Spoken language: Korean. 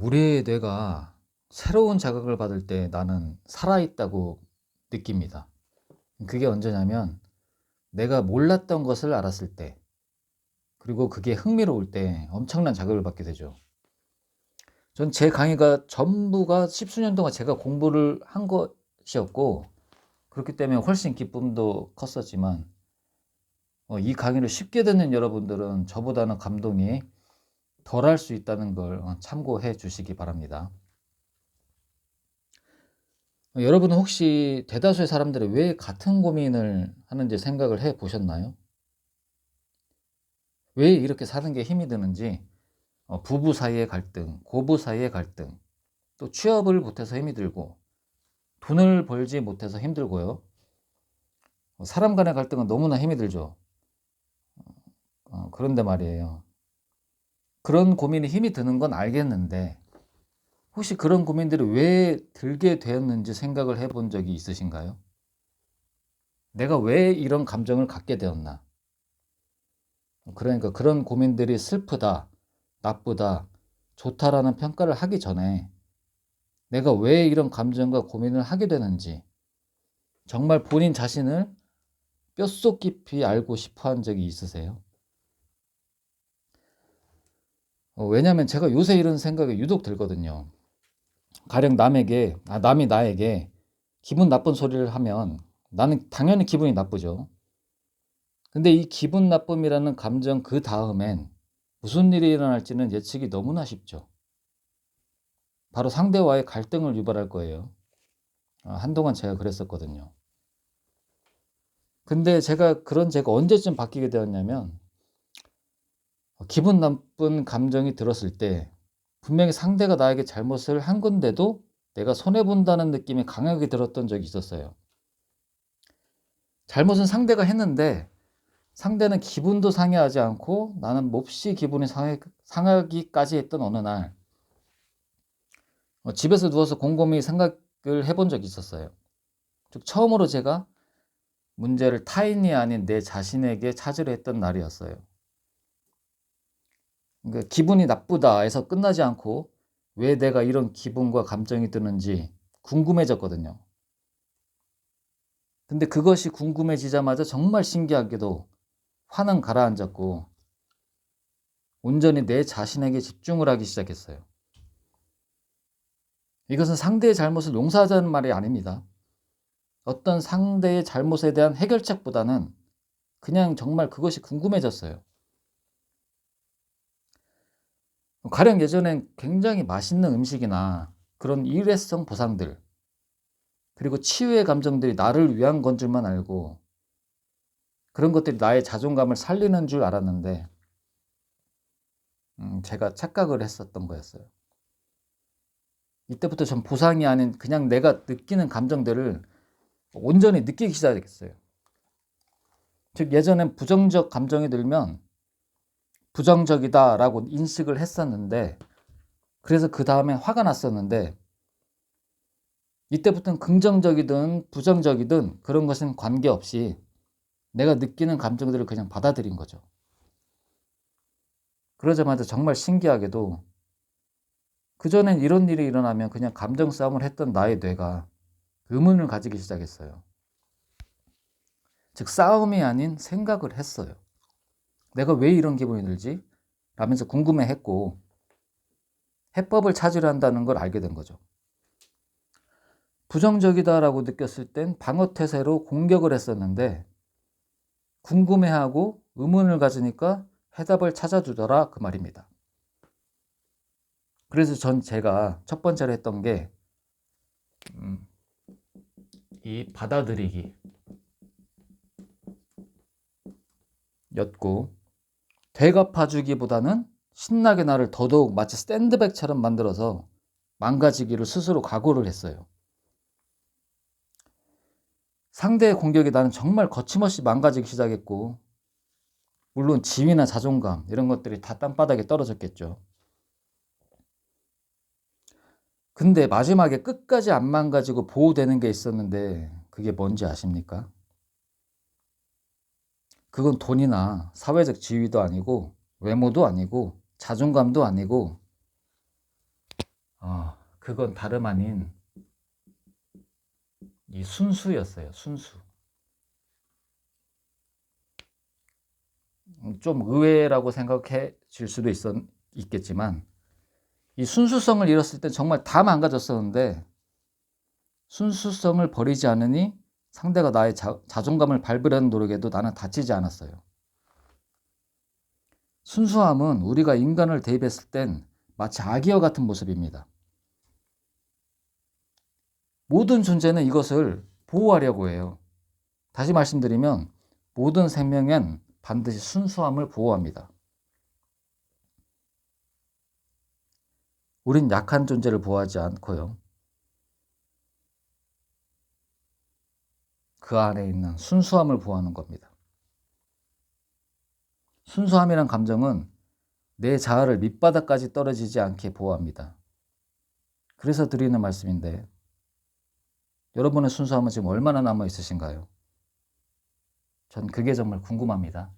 우리의 뇌가 새로운 자극을 받을 때 나는 살아있다고 느낍니다. 그게 언제냐면 내가 몰랐던 것을 알았을 때, 그리고 그게 흥미로울 때 엄청난 자극을 받게 되죠. 전 제 강의가 전부가 십수년 동안 제가 공부를 한 것이었고, 그렇기 때문에 훨씬 기쁨도 컸었지만, 이 강의를 쉽게 듣는 여러분들은 저보다는 감동이 덜 할 수 있다는 걸 참고해 주시기 바랍니다. 여러분은 혹시 대다수의 사람들이 왜 같은 고민을 하는지 생각을 해 보셨나요? 왜 이렇게 사는 게 힘이 드는지, 부부 사이의 갈등, 고부 사이의 갈등, 또 취업을 못해서 힘이 들고, 돈을 벌지 못해서 힘들고요. 사람 간의 갈등은 너무나 힘이 들죠. 그런데 말이에요. 그런 고민이 힘이 드는 건 알겠는데, 혹시 그런 고민들이 왜 들게 되었는지 생각을 해본 적이 있으신가요? 내가 왜 이런 감정을 갖게 되었나? 그러니까 그런 고민들이 슬프다, 나쁘다, 좋다라는 평가를 하기 전에 내가 왜 이런 감정과 고민을 하게 되는지 정말 본인 자신을 뼛속 깊이 알고 싶어 한 적이 있으세요? 왜냐면 제가 요새 이런 생각이 유독 들거든요. 가령 남이 나에게 기분 나쁜 소리를 하면 나는 당연히 기분이 나쁘죠. 근데 이 기분 나쁨이라는 감정 그 다음엔 무슨 일이 일어날지는 예측이 너무나 쉽죠. 바로 상대와의 갈등을 유발할 거예요. 한동안 제가 그랬었거든요. 근데 제가 언제쯤 바뀌게 되었냐면, 기분 나쁜 감정이 들었을 때 분명히 상대가 나에게 잘못을 한 건데도 내가 손해본다는 느낌이 강하게 들었던 적이 있었어요. 잘못은 상대가 했는데 상대는 기분도 상해하지 않고 나는 몹시 기분이 상하기까지 했던 어느 날, 집에서 누워서 곰곰이 생각을 해본 적이 있었어요. 즉 처음으로 제가 문제를 타인이 아닌 내 자신에게 찾으려 했던 날이었어요. 그러니까 기분이 나쁘다 해서 끝나지 않고 왜 내가 이런 기분과 감정이 드는지 궁금해졌거든요. 근데 그것이 궁금해지자마자 정말 신기하게도 화는 가라앉았고 온전히 내 자신에게 집중을 하기 시작했어요. 이것은 상대의 잘못을 용서하자는 말이 아닙니다. 어떤 상대의 잘못에 대한 해결책보다는 그냥 정말 그것이 궁금해졌어요. 가령 예전엔 굉장히 맛있는 음식이나 그런 일회성 보상들, 그리고 치유의 감정들이 나를 위한 건 줄만 알고 그런 것들이 나의 자존감을 살리는 줄 알았는데, 제가 착각을 했었던 거였어요. 이때부터 전 보상이 아닌 그냥 내가 느끼는 감정들을 온전히 느끼기 시작했어요. 즉 예전엔 부정적 감정이 들면 부정적이다라고 인식을 했었는데, 그래서 그 다음에 화가 났었는데, 이때부터는 긍정적이든 부정적이든 그런 것은 관계없이 내가 느끼는 감정들을 그냥 받아들인 거죠. 그러자마자 정말 신기하게도 그전엔 이런 일이 일어나면 그냥 감정 싸움을 했던 나의 뇌가 의문을 가지기 시작했어요. 즉 싸움이 아닌 생각을 했어요. 내가 왜 이런 기분이 들지? 라면서 궁금해했고 해법을 찾으려 한다는 걸 알게 된 거죠. 부정적이다라고 느꼈을 땐 방어태세로 공격을 했었는데 궁금해하고 의문을 가지니까 해답을 찾아주더라 그 말입니다. 그래서 제가 첫 번째로 했던 게 이 받아들이기 였고, 되갚아주기보다는 신나게 나를 더더욱 마치 샌드백처럼 만들어서 망가지기를 스스로 각오를 했어요. 상대의 공격에 나는 정말 거침없이 망가지기 시작했고, 물론 지위나 자존감 이런 것들이 다 땅바닥에 떨어졌겠죠. 근데 마지막에 끝까지 안 망가지고 보호되는 게 있었는데 그게 뭔지 아십니까? 그건 돈이나 사회적 지위도 아니고 외모도 아니고 자존감도 아니고 그건 다름 아닌 이 순수였어요. 순수. 좀 의외라고 생각해 질 수도 있겠지만 이 순수성을 잃었을 때 정말 다 망가졌었는데 순수성을 버리지 않으니 상대가 나의 자존감을 밟으려는 노력에도 나는 다치지 않았어요. 순수함은 우리가 인간을 대입했을 땐 마치 아기와 같은 모습입니다. 모든 존재는 이것을 보호하려고 해요. 다시 말씀드리면 모든 생명엔 반드시 순수함을 보호합니다. 우린 약한 존재를 보호하지 않고요. 그 안에 있는 순수함을 보호하는 겁니다. 순수함이란 감정은 내 자아를 밑바닥까지 떨어지지 않게 보호합니다. 그래서 드리는 말씀인데 여러분의 순수함은 지금 얼마나 남아 있으신가요? 전 그게 정말 궁금합니다.